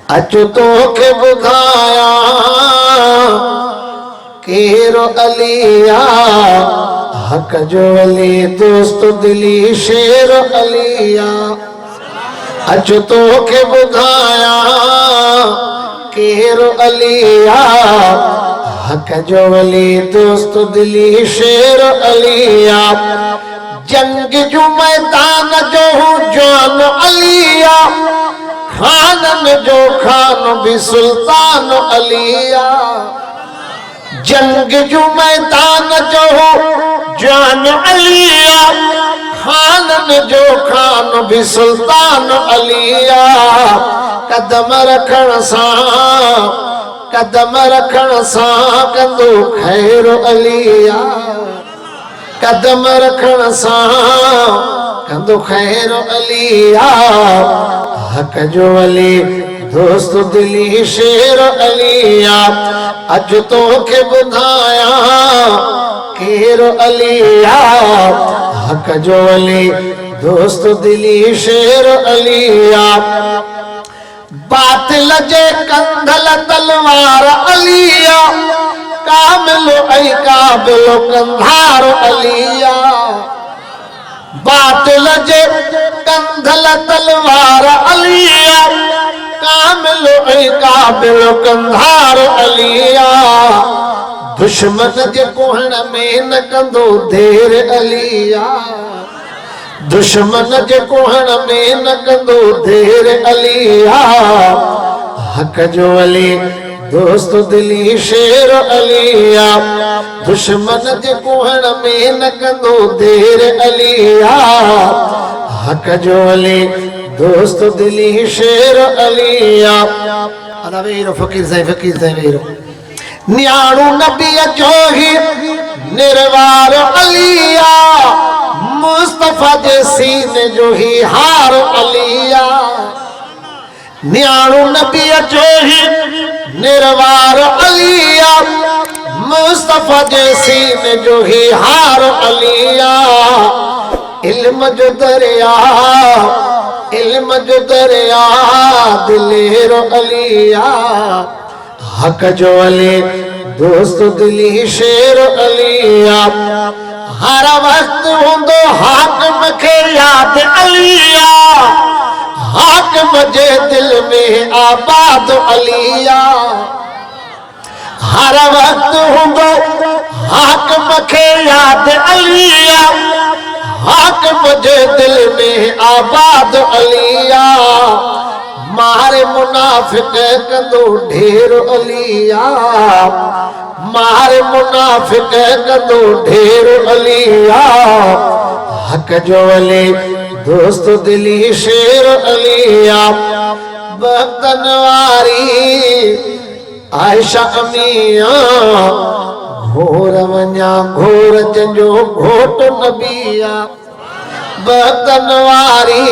अचो तो के बुधाया केरो अलिया हक जो अली दोस्त दिली शेर अलिया। अचो तो के बुधाया केरो अलिया हक जो अली दोस्त दिली शेर अलिया। जंग जो मैदान जो जान अलिया खानन जो खान भी सुल्तान अलिया। जंग जो मैदान जो जान अलिया खानन जो खान भी सुल्तान अलिया। कदम रखण सा कंदो खैर अलिया। कदम रखण सा कंदो खैर अलिया। हक जो अली दोस्त दिली शेर अलिया। अज तो के बुधाया केर अलिया हक जो अली दोस्त दिली शेर अलिया। बातिल जे कंधल तलवार अलिया कामिलो ऐ काबिलो कंधार अलिया। बातिल जे कंधल तलवार अलिया कामिलो ऐ काबिलो कंधार अलिया। दुश्मन जे कोहण में न कंदो देर अलिया। दुश्मन जे कोहण में न कंदो देर अलिया। हक जो अली दोस्त दिली शेर अलिया। दुश्मन जे कोहण में न कंदो देर अलिया। हक जो अली दोस्त दिली शेर अलिया। अदा वेरो फकीर साईं वेरो न्याणू नबी जो ही निर्वार अलिया। मुस्तफा जे सीने जो ही हार अलिया। न्याणू नबी जो ही निर्वार अलिया। मुस्तफा जे सीने जो ही हार अलिया। इल्म जो दरिया दिलेरो अलिया। हक जो अली दोस्त दिली शेर अलिया। हर वक्त होंदो हाकिम के याद अलिया। हाकिम जे दिल में आबाद अलिया। हर वक्त होंदो हाकिम के याद अलिया। हाकिम जे दिल में आबाद अलिया। मारे मुनाफिक कंदो ढेर अलिया। मारे मुनाफिक कंदो ढेर अलिया। हक जो अली दोस्त दिली शेर अलिया। बख्तन वारी आयशा अमिया घोर वञा घोर जंजो घोट नबिया। बख्तन वारी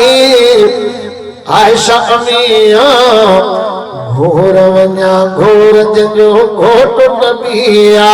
आयशा अमिया घोर वञा घोर जंजो घोट नबिया।